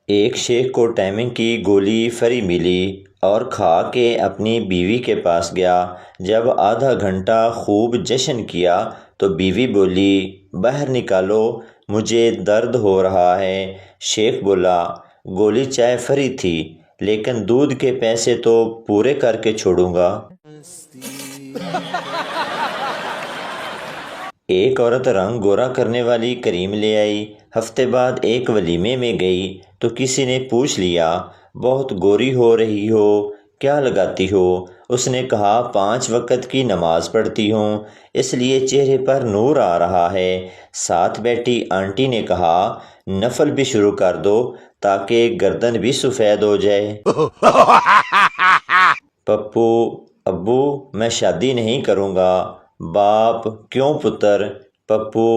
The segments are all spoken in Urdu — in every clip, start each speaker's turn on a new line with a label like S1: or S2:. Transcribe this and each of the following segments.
S1: ایک شیخ کو ٹائمنگ کی گولی فری ملی اور کھا کے اپنی بیوی کے پاس گیا۔ جب آدھا گھنٹہ خوب جشن کیا تو بیوی بولی، باہر نکالو، مجھے درد ہو رہا ہے۔ شیخ بولا، گولی چائے فری تھی لیکن دودھ کے پیسے تو پورے کر کے چھوڑوں گا۔ ایک عورت رنگ گورا کرنے والی کریم لے آئی۔ ہفتے بعد ایک ولیمے میں گئی تو کسی نے پوچھ لیا، بہت گوری ہو رہی ہو، کیا لگاتی ہو؟ اس نے کہا، 5 وقت کی نماز پڑھتی ہوں، اس لیے چہرے پر نور آ رہا ہے۔ ساتھ بیٹھی آنٹی نے کہا، نفل بھی شروع کر دو تاکہ گردن بھی سفید ہو جائے۔ پپو، ابو میں شادی نہیں کروں گا۔ باپ، کیوں پتر؟ پپو،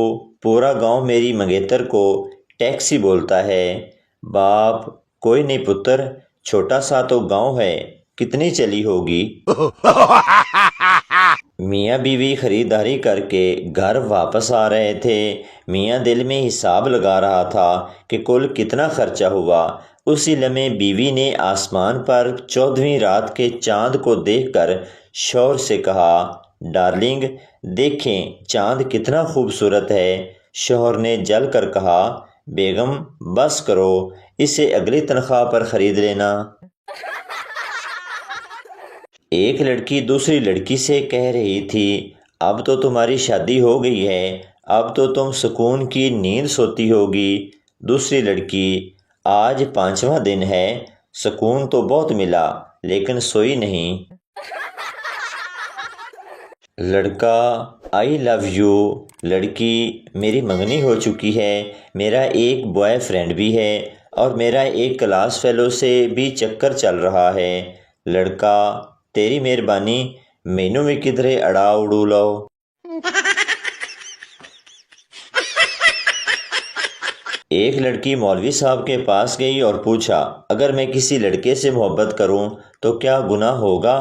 S1: پورا گاؤں میری منگیتر کو ٹیکسی بولتا ہے۔ باپ، کوئی نہیں پتر، چھوٹا سا تو گاؤں ہے، کتنی چلی ہوگی؟ میاں بیوی خریداری کر کے گھر واپس آ رہے تھے۔ میاں دل میں حساب لگا رہا تھا کہ کل کتنا خرچہ ہوا۔ اسی لمحے بیوی نے آسمان پر 14ویں رات کے چاند کو دیکھ کر شوہر سے کہا، ڈارلنگ دیکھیں چاند کتنا خوبصورت ہے۔ شوہر نے جل کر کہا، بیگم بس کرو، اسے اگلی تنخواہ پر خرید لینا۔ ایک لڑکی دوسری لڑکی سے کہہ رہی تھی، اب تو تمہاری شادی ہو گئی ہے، اب تو تم سکون کی نیند سوتی ہوگی۔ دوسری لڑکی، آج 5واں دن ہے، سکون تو بہت ملا لیکن سوئی نہیں۔ لڑکا، آئی لو یو۔ لڑکی، میری منگنی ہو چکی ہے، میرا ایک بوائے فرینڈ بھی ہے اور میرا ایک کلاس فیلو سے بھی چکر چل رہا ہے۔ لڑکا، تیری مہربانی، مینوں بھی کدھرے اڑا اڑو لو۔ ایک لڑکی مولوی صاحب کے پاس گئی اور پوچھا، اگر میں کسی لڑکے سے محبت کروں تو کیا گناہ ہوگا؟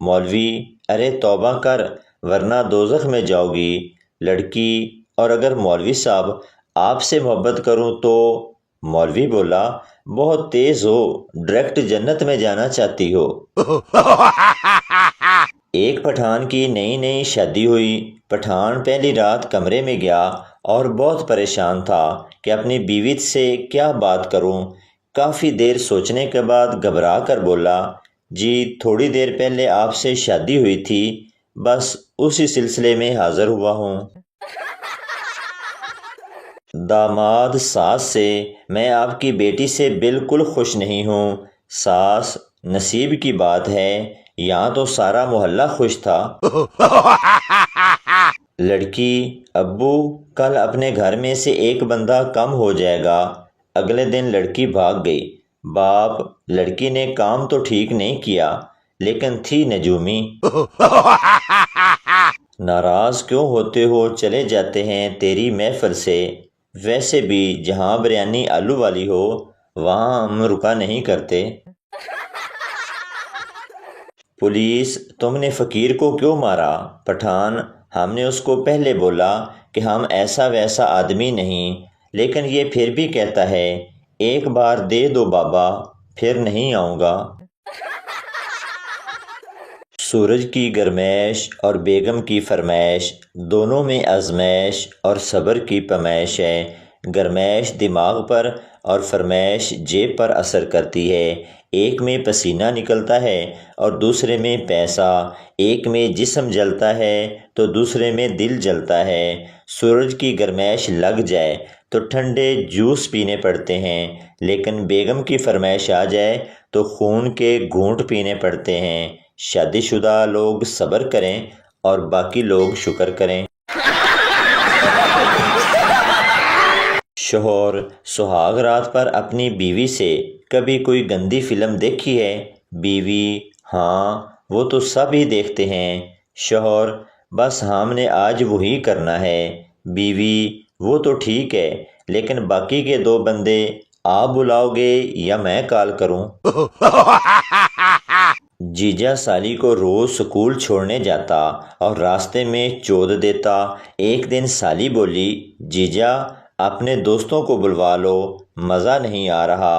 S1: مولوی، ارے توبہ کر ورنہ دوزخ میں جاؤ گی۔ لڑکی، اور اگر مولوی صاحب آپ سے محبت کروں تو؟ مولوی بولا، بہت تیز ہو، ڈائریکٹ جنت میں جانا چاہتی ہو۔ ایک پٹھان کی نئی نئی شادی ہوئی۔ پٹھان پہلی رات کمرے میں گیا اور بہت پریشان تھا کہ اپنی بیوی سے کیا بات کروں۔ کافی دیر سوچنے کے بعد گھبرا کر بولا، جی تھوڑی دیر پہلے آپ سے شادی ہوئی تھی، بس اسی سلسلے میں حاضر ہوا ہوں۔ داماد ساس سے، میں آپ کی بیٹی سے بالکل خوش نہیں ہوں۔ ساس، نصیب کی بات ہے، یہاں تو سارا محلہ خوش تھا۔ لڑکی، ابو کل اپنے گھر میں سے ایک بندہ کم ہو جائے گا۔ اگلے دن لڑکی بھاگ گئی۔ باپ، لڑکی نے کام تو ٹھیک نہیں کیا لیکن تھی نجومی۔ ناراض کیوں ہوتے ہو، چلے جاتے ہیں تیری محفل سے، ویسے بھی جہاں بریانی آلو والی ہو وہاں ہم رکا نہیں کرتے۔ پولیس، تم نے فقیر کو کیوں مارا؟ پٹھان، ہم نے اس کو پہلے بولا کہ ہم ایسا ویسا آدمی نہیں، لیکن یہ پھر بھی کہتا ہے، ایک بار دے دو بابا، پھر نہیں آؤں گا۔ سورج کی گرمائش اور بیگم کی فرمائش، دونوں میں آزمائش اور صبر کی پیمائش ہے۔ گرمائش دماغ پر اور فرمائش جیب پر اثر کرتی ہے۔ ایک میں پسینہ نکلتا ہے اور دوسرے میں پیسہ، ایک میں جسم جلتا ہے تو دوسرے میں دل جلتا ہے۔ سورج کی گرمائش لگ جائے تو ٹھنڈے جوس پینے پڑتے ہیں، لیکن بیگم کی فرمائش آ جائے تو خون کے گھونٹ پینے پڑتے ہیں۔ شادی شدہ لوگ صبر کریں اور باقی لوگ شکر کریں۔ شوہر، سہاگ رات پر اپنی بیوی سے کبھی کوئی گندی فلم دیکھی ہے؟ بیوی، ہاں وہ تو سب ہی دیکھتے ہیں۔ شوہر، بس ہم نے آج وہی کرنا ہے۔ بیوی، وہ تو ٹھیک ہے لیکن باقی کے 2 بندے آپ بلاؤ گے یا میں کال کروں؟ جیجا سالی کو روز سکول چھوڑنے جاتا اور راستے میں چود دیتا۔ ایک دن سالی بولی، جیجا اپنے دوستوں کو بلوا لو، مزہ نہیں آ رہا۔